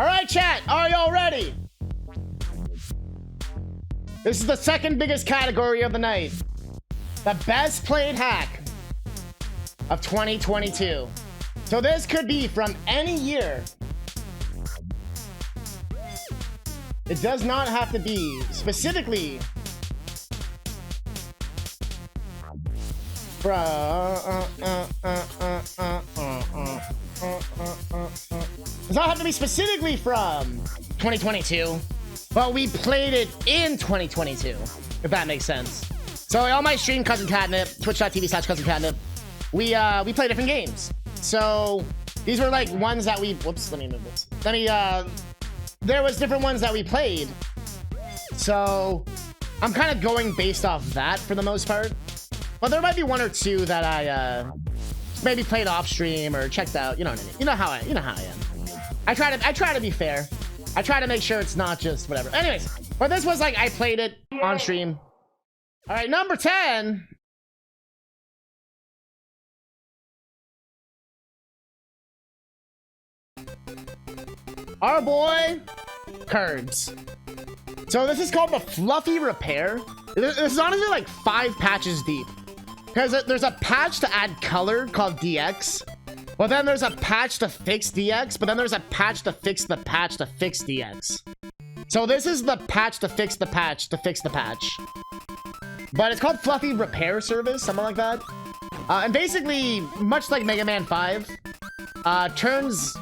All right, chat, are y'all ready? This is the second biggest category of the night. The best played hack of 2022. So this could be from any year. It does not have to be specifically from does not have to be specifically from 2022, but we played it in 2022, if that makes sense. So on my stream, CousinCatnip, twitch.tv/CousinCatnip, we play different games. So these were like ones that we, whoops, let me move this. There was different ones that we played. So I'm kind of going based off that for the most part. But there might be one or two that I maybe played off stream or checked out. You know what I mean? You know how I am. I try to be fair. I try to make sure it's not just whatever. Anyways, but this was like I played it on stream. All right, number 10. Our boy Curbs. So this is called the Fluffy Repair. This is honestly like 5 patches deep. Because there's a patch to add color called DX. But then there's a patch to fix DX. But then there's a patch to fix the patch to fix DX. So this is the patch to fix the patch to fix the patch. But it's called Fluffy Repair Service, something like that. And basically, much like Mega Man 5, turns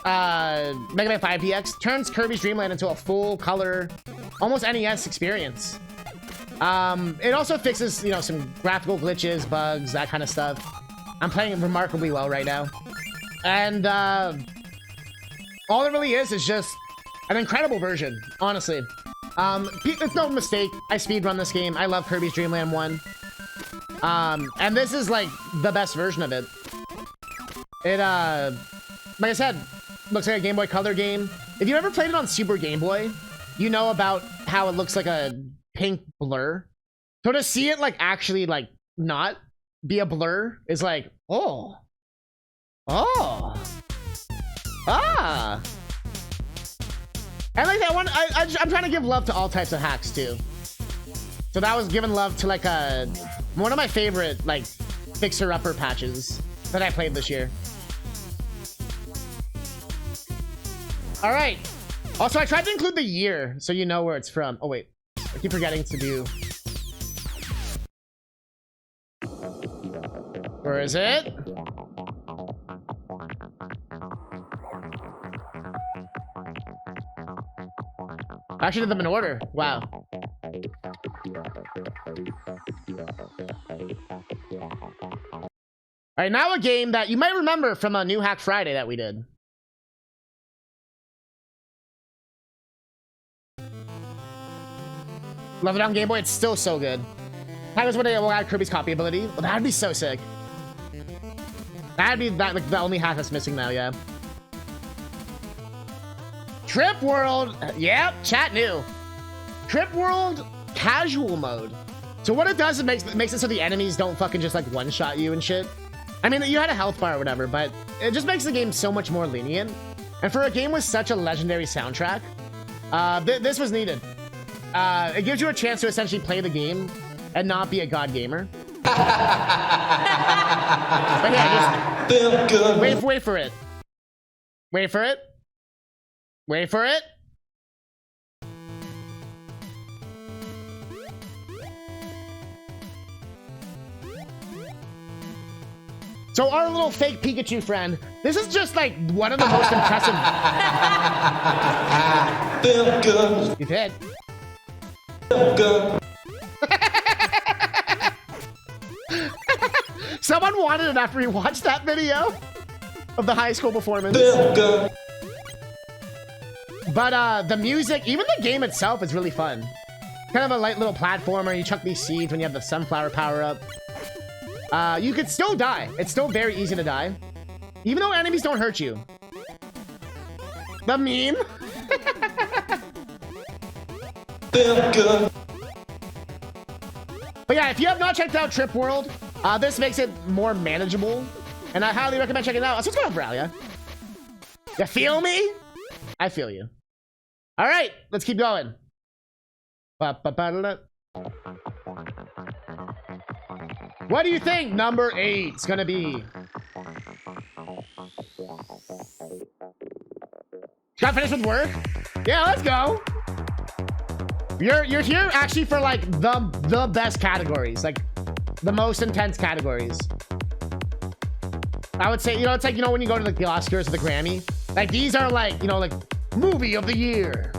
Mega Man 5 DX turns Kirby's Dream Land into a full color, almost NES experience. It also fixes, you know, some graphical glitches, bugs, that kind of stuff. I'm playing remarkably well right now. And all it really is just an incredible version, honestly. It's no mistake, I speedrun this game. I love Kirby's Dream Land 1. And this is like the best version of it. It, like I said, looks like a Game Boy Color game. If you ever played it on Super Game Boy, you know about how it looks like a pink blur. So to see it like actually like not be a blur is like, oh, ah. And like that one, I'm trying to give love to all types of hacks too. So that was giving love to like one of my favorite like fixer-upper patches that I played this year. All right. Also, I tried to include the year so you know where it's from. Oh wait, I keep forgetting to do. Where is it? I actually did them in order. Wow. All right, now a game that you might remember from a New Hack Friday that we did. Love it on Game Boy. It's still so good. That was when they will add Kirby's copy ability. Well, that'd be so sick. That'd be like the only hack that's missing now. Yeah. Trip World. Yep, chat knew. Trip World casual mode. So what it does, it makes it so the enemies don't fucking just like one-shot you and shit. I mean, you had a health bar or whatever, but it just makes the game so much more lenient. And for a game with such a legendary soundtrack, this was needed. It gives you a chance to essentially play the game and not be a god gamer. But yeah, just wait for it. Wait for it. Wait for it. So our little fake Pikachu friend, this is just like one of the most impressive. Feel good. You did. Feel good. Someone wanted it after he watched that video of the high school performance. Feel good. But the music, even the game itself is really fun. Kind of a light little platformer. You chuck these seeds when you have the sunflower power up. You could still die. It's still very easy to die. Even though enemies don't hurt you. The meme. Feel good. But yeah, if you have not checked out Trip World, this makes it more manageable. And I highly recommend checking it out. So what's going on, Bralia? You feel me? I feel you. All right, let's keep going. What do you think number 8 is gonna be? Got finished with work? Yeah, let's go. You're here actually for like the best categories, like the most intense categories. I would say, you know, it's like, you know, when you go to like the Oscars or the Grammy, like these are like, you know, like movie of the year.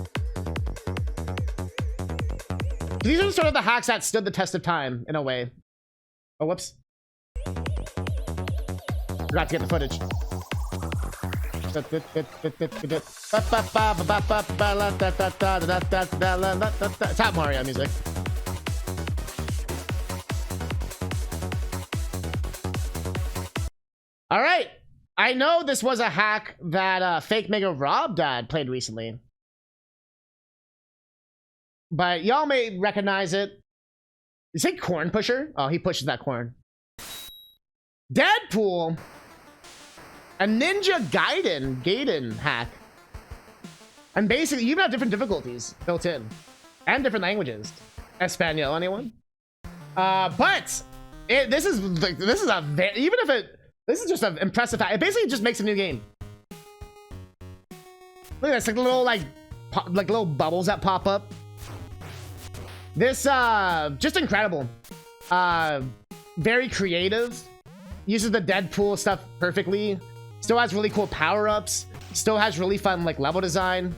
These are sort of the hacks that stood the test of time in a way. Oh, whoops. Forgot to get the footage. It's Hot Mario music. All right. I know this was a hack that Fake Mega Rob Dad played recently. But y'all may recognize it. You say corn pusher? Oh, he pushes that corn. Deadpool. A Ninja Gaiden hack. And basically, you even have different difficulties built in. And different languages. Espanol, anyone? But this is just an impressive hack. It basically just makes a new game. Look at this, like little like little bubbles that pop up. This just incredible. Very creative. Uses the Deadpool stuff perfectly. Still has really cool power-ups. Still has really fun like level design.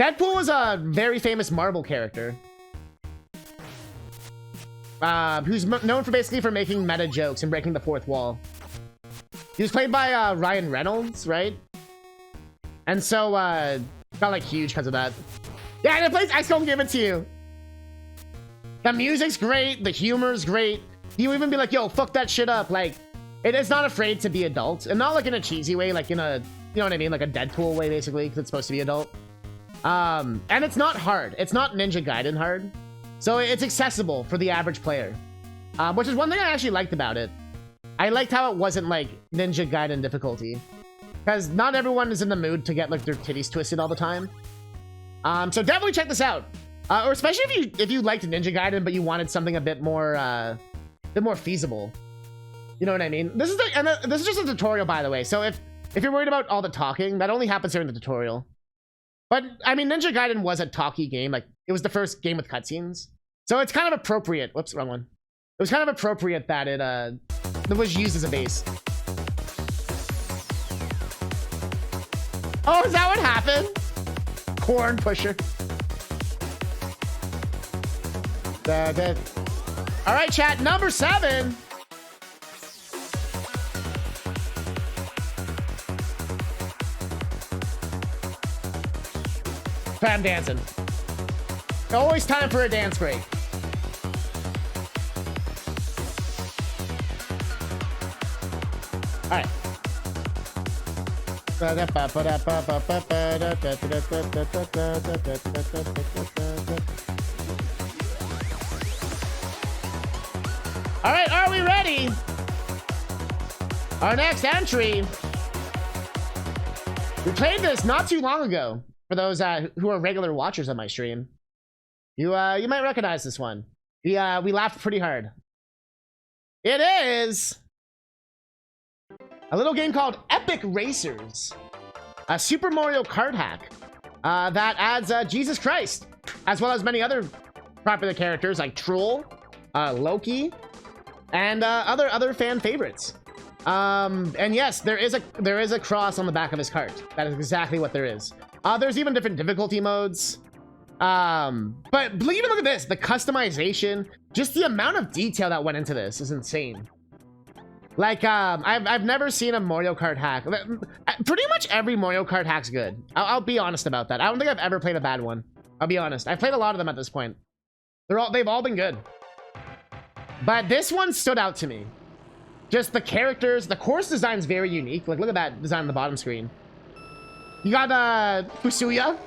Deadpool was a very famous Marvel character. Who's known for basically for making meta jokes and breaking the fourth wall. He was played by Ryan Reynolds, right? And so got like huge because of that. Yeah, and it plays Ice Cold Give It To You. The music's great, the humor's great. You even be like, yo, fuck that shit up. Like, it is not afraid to be adult. And not like in a cheesy way, like in a, you know what I mean? Like a Deadpool way, basically, because it's supposed to be adult. And it's not hard. It's not Ninja Gaiden hard. So it's accessible for the average player. Which is one thing I actually liked about it. I liked how it wasn't like Ninja Gaiden difficulty. Because not everyone is in the mood to get like their titties twisted all the time. So definitely check this out. Or especially if you liked Ninja Gaiden, but you wanted something a bit more feasible. You know what I mean? This is this is just a tutorial, by the way. So if you're worried about all the talking, that only happens during the tutorial. But I mean, Ninja Gaiden was a talky game. Like it was the first game with cutscenes, so it's kind of appropriate. Whoops, wrong one. It was kind of appropriate that it was used as a base. Oh, is that what happened? Corn pusher. All right, chat. Number 7. I'm dancing. Always time for a dance break. All right. All right, are we ready? Our next entry. We played this not too long ago. For those who are regular watchers on my stream, you might recognize this one. We laughed pretty hard. It is a little game called Epic Racers, a Super Mario Kart hack that adds Jesus Christ, as well as many other popular characters like Troll, Loki, and other fan favorites. And yes, there is a cross on the back of his cart. That is exactly what there is. There's even different difficulty modes. But even look at this, the customization, just the amount of detail that went into this is insane. Like, I've never seen a Mario Kart hack. Pretty much every Mario Kart hack's good. I'll be honest about that. I don't think I've ever played a bad one. I'll be honest. I've played a lot of them at this point. They've all been good. But this one stood out to me. Just the characters, the course design's very unique. Like, look at that design on the bottom screen. You got Fusuya.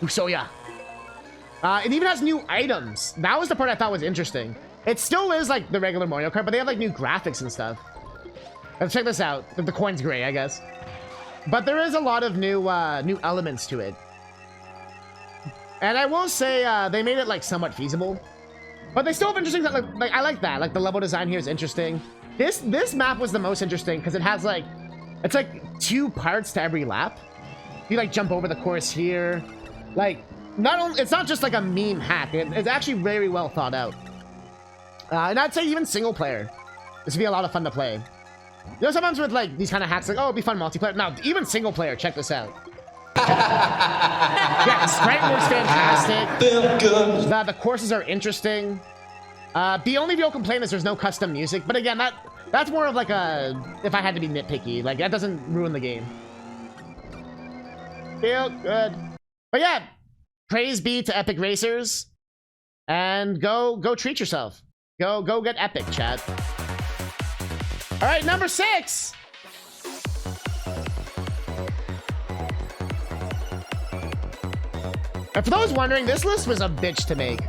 It even has new items. That was the part I thought was interesting. It still is like the regular Mario Kart, but they have like new graphics and stuff. Let's check this out. The coin's gray, I guess. but there is a lot of new elements to it. And I will say they made it like somewhat feasible, but they still have interesting. Like I like that. Like the level design here is interesting. This map was the most interesting because it has like it's like 2 parts to every lap. You like jump over the course here. Like it's not just like a meme hack. It's actually very well thought out. And I'd say even single player, this would be a lot of fun to play. You know, sometimes with like these kind of hacks, like, oh, it'd be fun multiplayer. No, even single player, check this out. Yeah, the sprite move's fantastic. The courses are interesting. The only real complaint is there's no custom music. But again, that's more of like a, if I had to be nitpicky, like that doesn't ruin the game. Feel good. But yeah, praise be to Epic Racers. And go treat yourself. Go get epic, chat. All right, number 6. And for those wondering, this list was a bitch to make.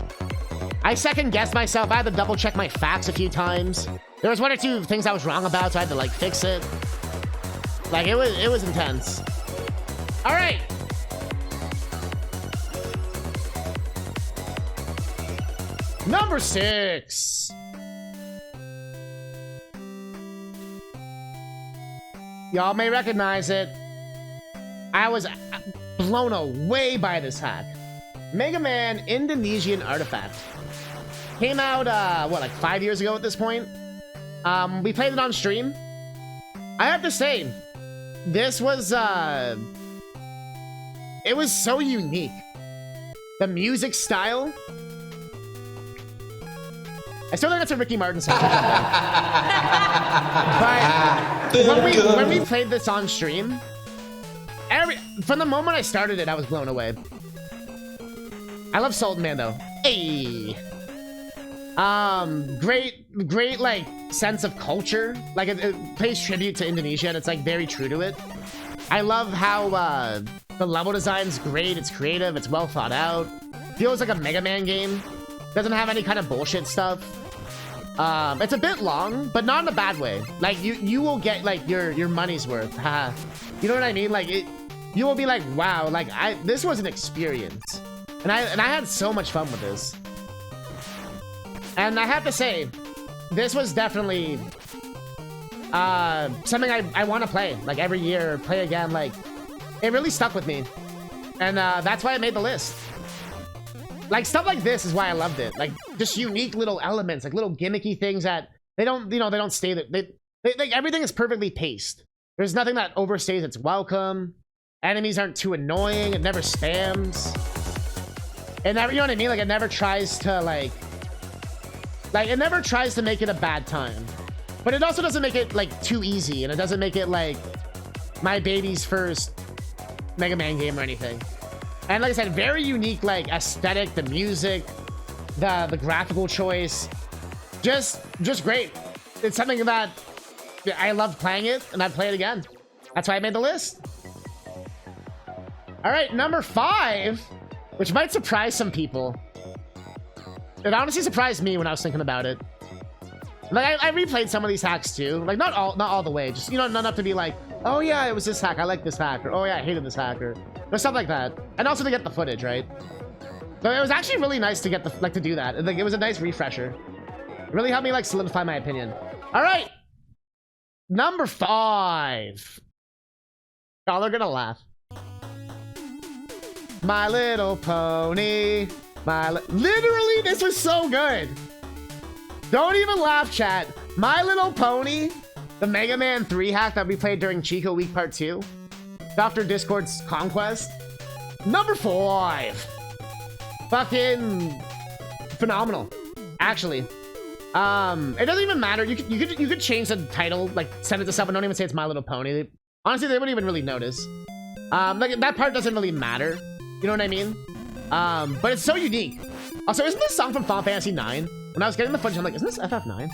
I second guessed myself. I had to double check my facts a few times. There was 1 or 2 things I was wrong about, so I had to like fix it. Like it was intense. All right. Number 6. Y'all may recognize it. I was blown away by this hack. Mega Man Indonesian Artifact. Came out, what, like 5 years ago at this point? We played it on stream. I have to say, this was, it was so unique. The music style. I still think that's a Ricky Martin song. But when we played this on stream, from the moment I started it, I was blown away. I love Sultan Man though. Hey. Great like sense of culture. Like it pays tribute to Indonesia and it's like very true to it. I love how the level design's great. It's creative. It's well thought out. Feels like a Mega Man game. Doesn't have any kind of bullshit stuff. It's a bit long, but not in a bad way. Like you will get like your money's worth. You know what I mean? Like you will be like, wow, like this was an experience. And I had so much fun with this. And I have to say, this was definitely something I want to play like every year, play again. Like it really stuck with me. And that's why I made the list. Like stuff like this is why I loved it. Like just unique little elements, like little gimmicky things that they don't, you know, they don't stay there. They like everything is perfectly paced. There's nothing that overstays its welcome. Enemies aren't too annoying. It never spams. It never, you know what I mean? Like it never tries to like it never tries to make it a bad time. But it also doesn't make it like too easy, and it doesn't make it like my baby's first Mega Man game or anything. And like I said, very unique, like aesthetic, the music, the graphical choice, just great. It's something that I loved playing it, and I'd play it again. That's why I made the list. All right, number 5, which might surprise some people. It honestly surprised me when I was thinking about it. Like I replayed some of these hacks too, like not all the way, just, you know, not enough to be like, oh yeah, it was this hack, I like this hack, or oh yeah, I hated this hack, or stuff like that. And also to get the footage, right? So it was actually really nice to get the to do that. Like it was a nice refresher. It really helped me like solidify my opinion. All right, number 5. Y'all are gonna laugh. My Little Pony. Literally, this was so good. Don't even laugh, chat. My Little Pony, the Mega Man 3 hack that we played during Chico Week Part 2. Dr. Discord's Conquest. Number 5. Fucking phenomenal. Actually. It doesn't even matter. You could change the title, like send it to someone, don't even say it's My Little Pony. Honestly, they wouldn't even really notice. Like that part doesn't really matter. You know what I mean? But it's so unique. Also, isn't this song from Final Fantasy 9? When I was getting the footage, I'm like, isn't this FF9?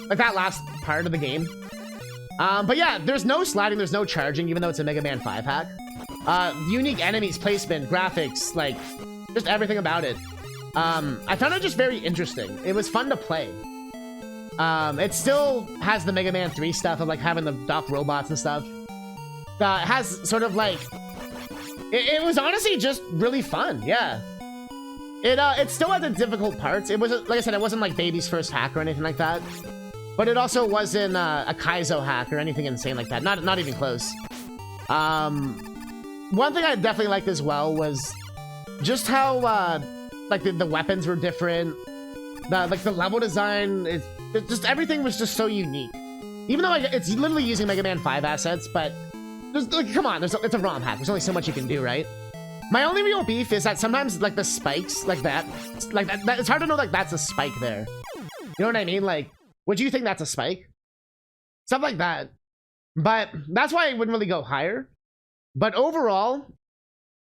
Like that last part of the game. But yeah, there's no sliding, there's no charging, even though it's a Mega Man 5 hack. Unique enemies, placement, graphics, like just everything about it. I found it just very interesting. It was fun to play. It still has the Mega Man 3 stuff of like having the Doc robots and stuff. It has sort of like... It was honestly just really fun, yeah. It still had the difficult parts. It wasn't, like I said, it wasn't like Baby's first hack or anything like that. But it also wasn't a Kaizo hack or anything insane like that. Not even close. One thing I definitely liked as well was just how like the weapons were different. The level design, it just everything was just so unique. Even though it's literally using Mega Man 5 assets, but like, come on, it's a ROM hack. There's only so much you can do, right? My only real beef is that sometimes like the spikes like that, it's hard to know like that's a spike there. You know what I mean? Like, would you think that's a spike? Stuff like that. But that's why I wouldn't really go higher. But overall,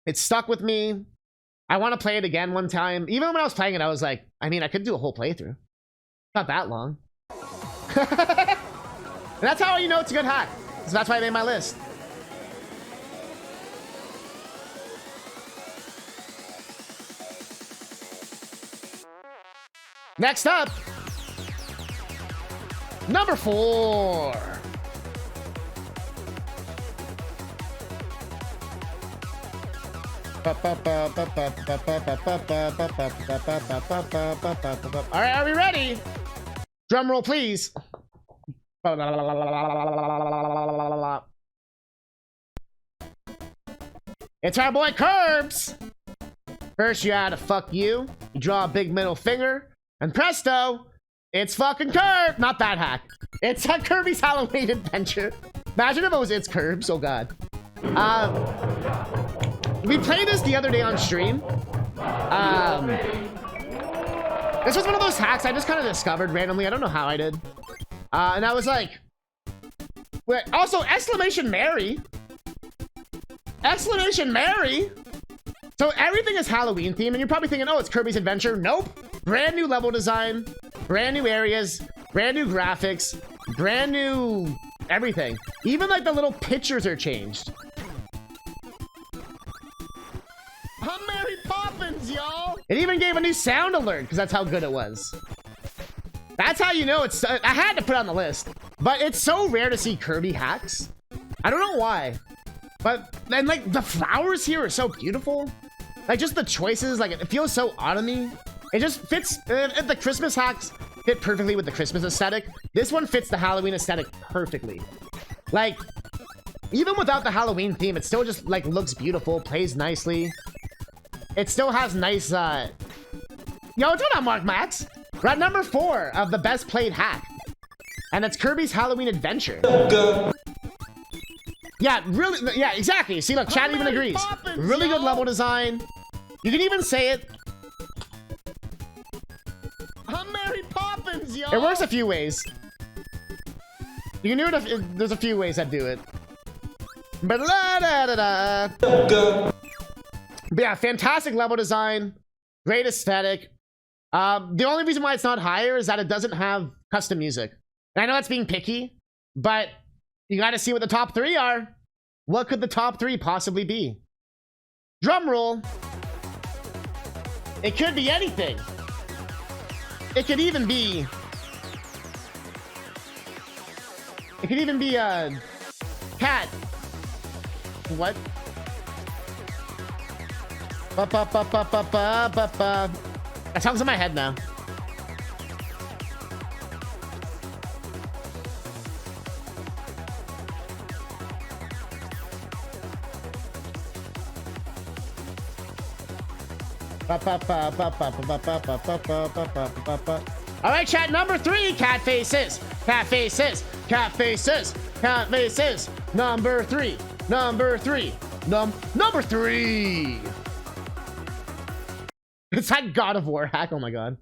it stuck with me. I want to play it again one time. Even when I was playing it, I was like, I mean, I could do a whole playthrough. Not that long. And that's how you know it's a good hack. So that's why I made my list. Next up, number 4. All right, are we ready? Drum roll, please. It's our boy Curbs. First, you add a fuck you. You draw a big middle finger. And presto, it's fucking Curb! Not that hack. It's a Kirby's Halloween Adventure. Imagine if it was It's Curbs, oh god. We played this the other day on stream. This was one of those hacks I just kind of discovered randomly. I don't know how I did. And I was like... Wait, also, exclamation Mary! Exclamation Mary! So everything is Halloween themed, and you're probably thinking, oh, it's Kirby's Adventure. Nope. Brand new level design, brand new areas, brand new graphics, brand new everything. Even like the little pictures are changed. I'm Mary Poppins, y'all. It even gave a new sound alert because that's how good it was. That's how you know it's... I had to put it on the list. But it's so rare to see Kirby hacks. I don't know why. But then like the flowers here are so beautiful. Like just the choices, like it feels so autumny. It just fits, the Christmas hacks fit perfectly with the Christmas aesthetic. This one fits the Halloween aesthetic perfectly. Like, even without the Halloween theme, it still just, like, looks beautiful, plays nicely. It still has nice, Yo, what's up, Mark Max? We're at number 4 of the best played hack. And it's Kirby's Halloween Adventure. Yeah, really, yeah, exactly. See, look, chat even agrees. Really good level design. You can even say it. I'm Mary Poppins, yo. It works a few ways. You can do it. There's a few ways that do it. But yeah, fantastic level design, great aesthetic. The only reason why it's not higher is that it doesn't have custom music. And I know that's being picky, but you got to see what the top 3 are. What could the top 3 possibly be? Drum roll. It could be anything. It could even be... It could even be a... cat. What? That sounds in my head now. All right, chat, number 3, cat faces. Cat faces. Cat faces. Cat faces. Number 3. Number 3. Number 3. It's that God of War hack. Oh my god.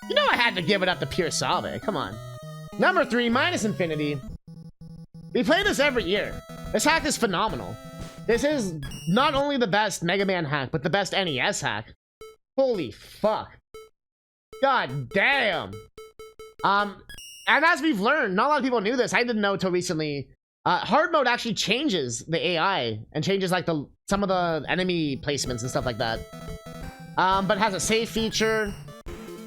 You know I had to give it up to Pure Salve. Come on. Number 3, Minus Infinity. We play this every year. This hack is phenomenal. This is not only the best Mega Man hack, but the best NES hack. Holy fuck. God damn. And as we've learned, not a lot of people knew this. I didn't know until recently. Hard mode actually changes the AI and changes like some of the enemy placements and stuff like that. but it has a save feature.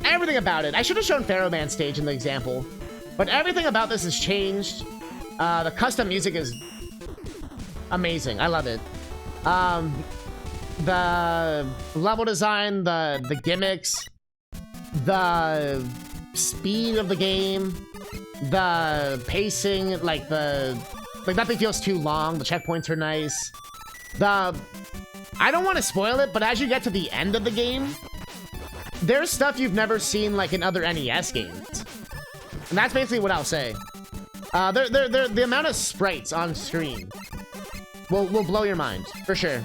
Everything about it. I should have shown Pharaoh Man stage in the example, but everything about this has changed. The custom music is amazing. I love it. The level design, the gimmicks, the speed of the game, the pacing, like nothing feels too long. The checkpoints are nice. I don't want to spoil it, but as you get to the end of the game, there's stuff you've never seen like in other NES games. And that's basically what I'll say. The amount of sprites on screen will blow your mind, for sure.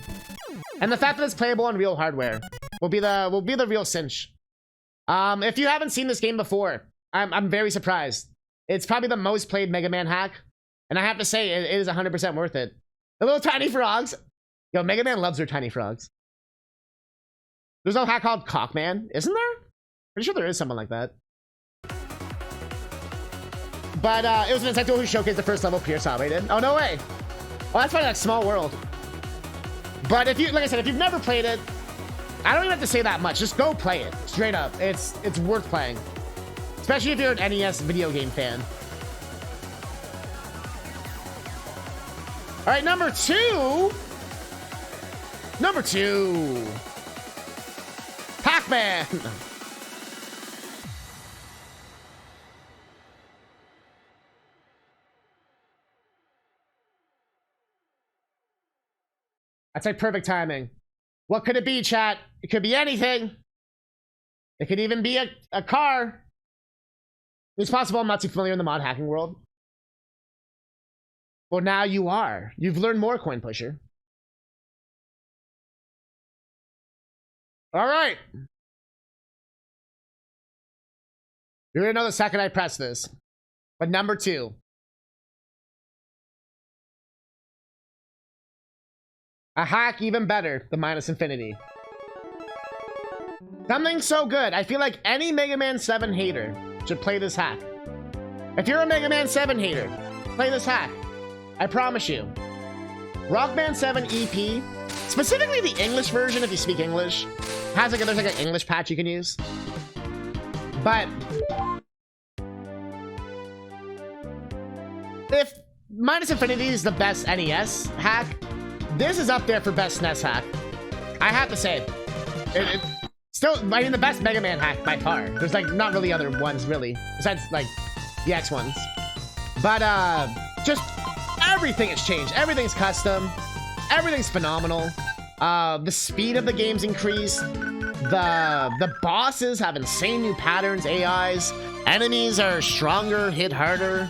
And the fact that it's playable on real hardware will be the real cinch. If you haven't seen this game before, I'm very surprised. It's probably the most played Mega Man hack, and I have to say it is 100% worth it. The little tiny frogs. Yo, Mega Man loves their tiny frogs. There's no hack called Cockman, isn't there? Pretty sure there is someone like that. But it was an Insecto who showcased the first level Kirby did. Oh, no way. Oh, that's probably like Small World. But if you, like I said, if you've never played it, I don't even have to say that much. Just go play it, straight up. It's worth playing, especially if you're an NES video game fan. All right, number two. Number two. Pac-Man. That's like perfect timing. What could it be, chat? It could be anything. It could even be a car. It's possible I'm not too familiar in the mod hacking world. Well, now you are. You've learned more, Coin Pusher. All right. You're gonna know the second I press this. But number two. A hack even better than Minus Infinity. Something so good. I feel like any Mega Man 7 hater should play this hack. If you're a Mega Man 7 hater, play this hack. I promise you. Rockman 7 EP, specifically the English version if you speak English, has there's like an English patch you can use. But if Minus Infinity is the best NES hack, this is up there for best SNES hack. I have to say, still, I mean, the best Mega Man hack by far. There's like not really other ones really, besides like the X ones. But just everything has changed. Everything's custom. Everything's phenomenal. The speed of the game's increased. The bosses have insane new patterns, AIs. Enemies are stronger, hit harder.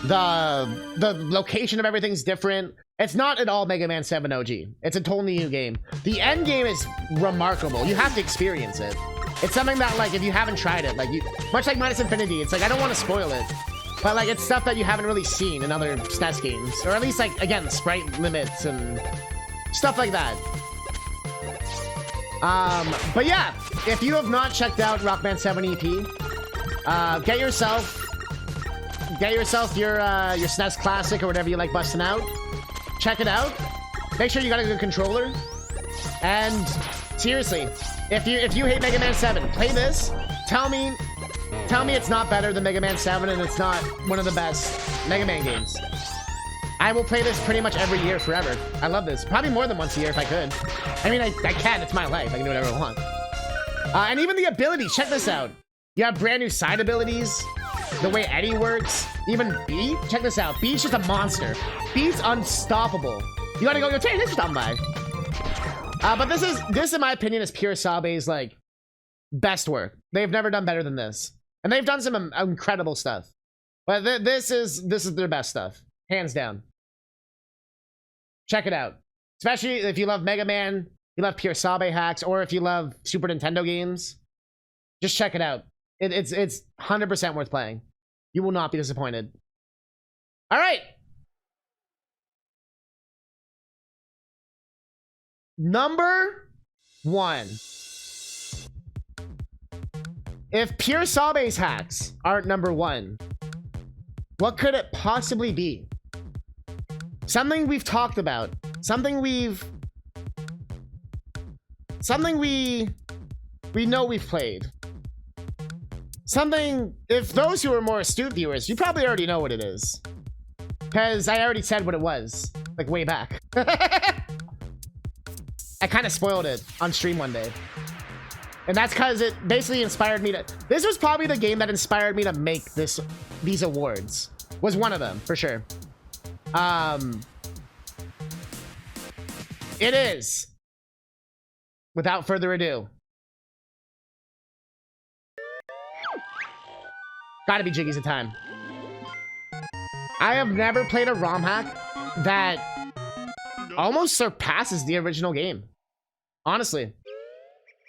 The location of everything's different. It's not at all Mega Man 7 OG. It's a totally new game. The end game is remarkable. You have to experience it. It's something that, like, if you haven't tried it, like, much like Minus Infinity, it's like, I don't want to spoil it. But, like, it's stuff that you haven't really seen in other SNES games. Or at least, like, again, sprite limits and stuff like that. But yeah, if you have not checked out Rockman 7 EP, get yourself your SNES Classic or whatever you like busting out. Check it out. Make sure you got a good controller. And seriously, if you hate Mega Man 7, play this. Tell me it's not better than Mega Man 7 and it's not one of the best Mega Man games. I will play this pretty much every year forever. I love this. Probably more than once a year if I could. I mean, I can. It's my life. I can do whatever I want. And even the abilities. Check this out. You have brand new side abilities. The way Eddie works. Even Beat. Check this out. Beat's just a monster. Beat's unstoppable. You gotta go, take this stop by. But this in my opinion is Pure Sabe's like best work. They've never done better than this. And they've done some incredible stuff. But this is their best stuff. Hands down. Check it out. Especially if you love Mega Man, you love Pure Sabe hacks, or if you love Super Nintendo games. Just check it out. It's 100% worth playing. You will not be disappointed. All right. Number 1. If Pure Sabe's hacks aren't number 1, what could it possibly be? Something we've talked about. Something we we know we've played. Something, if those who are more astute viewers, you probably already know what it is. Because I already said what it was, like way back. I kind of spoiled it on stream one day. And that's because it basically inspired me to... This was probably the game that inspired me to make these awards. Was one of them, for sure. It is. Without further ado. Gotta be Jiggies of Time. I have never played a ROM hack that almost surpasses the original game. Honestly.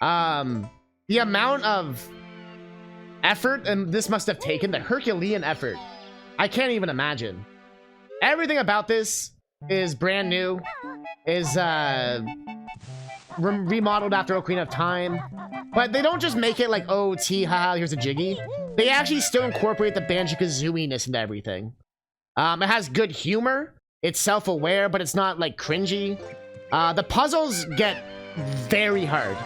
The amount of effort and this must have taken, the Herculean effort, I can't even imagine. Everything about this is brand new, is remodeled after Ocarina of Time, but they don't just make it like, oh, haha, here's a Jiggy. They actually still incorporate the Banjo-Kazooie-ness into everything. It has good humor, it's self-aware, but it's not like cringy. The puzzles get very hard.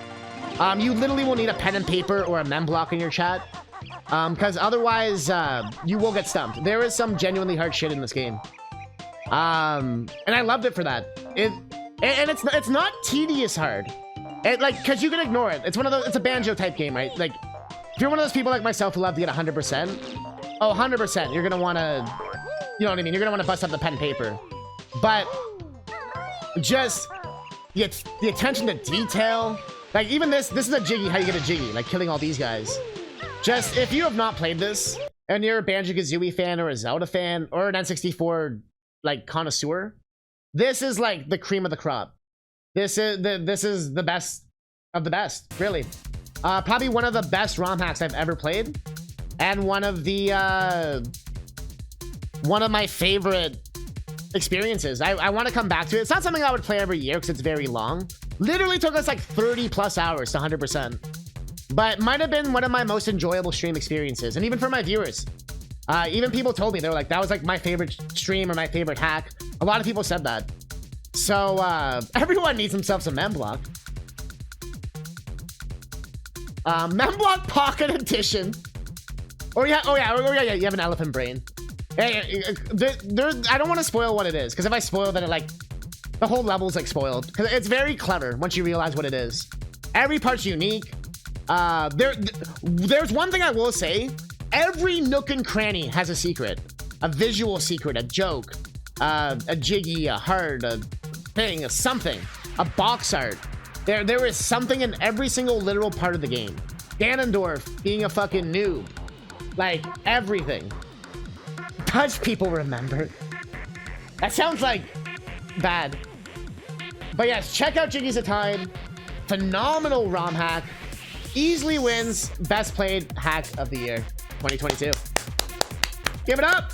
You literally will need a pen and paper or a mem block in your chat, because otherwise you will get stumped. There is some genuinely hard shit in this game, and I loved it for that. It's not tedious hard. Because you can ignore it. It's one of those. It's a banjo type game, right? Like, if you're one of those people like myself who love to get 100%, oh, 100%, you're gonna want to, you know what I mean? You're gonna want to bust up the pen and paper, but just the attention to detail. Like, even this is a Jiggy, how you get a Jiggy, like killing all these guys. Just, if you have not played this, and you're a Banjo-Kazooie fan, or a Zelda fan, or an N64, like, connoisseur, this is, like, the cream of the crop. This is the best of the best, really. Probably one of the best ROM hacks I've ever played, and one of my favorite experiences. I want to come back to it. It's not something I would play every year, because it's very long. Literally took us like 30 plus hours to 100%, but might have been one of my most enjoyable stream experiences. And even for my viewers, even people told me, they were like, that was like my favorite stream or my favorite hack. A lot of people said that. So everyone needs themselves a memblock. Memblock Pocket Edition. Oh yeah, you have an elephant brain. Hey, I don't want to spoil what it is, because if I spoil, then the whole level's like spoiled. Because it's very clever once you realize what it is. Every part's unique. There's one thing I will say. Every nook and cranny has a secret. A visual secret, a joke, a Jiggy, a heart, a thing, a something, a box art. There is something in every single literal part of the game. Ganondorf being a fucking noob. Like, everything. Does people remember? That sounds like bad. But yes, check out Jiggies of Time. Phenomenal ROM hack. Easily wins best played hack of the year 2022. Give it up.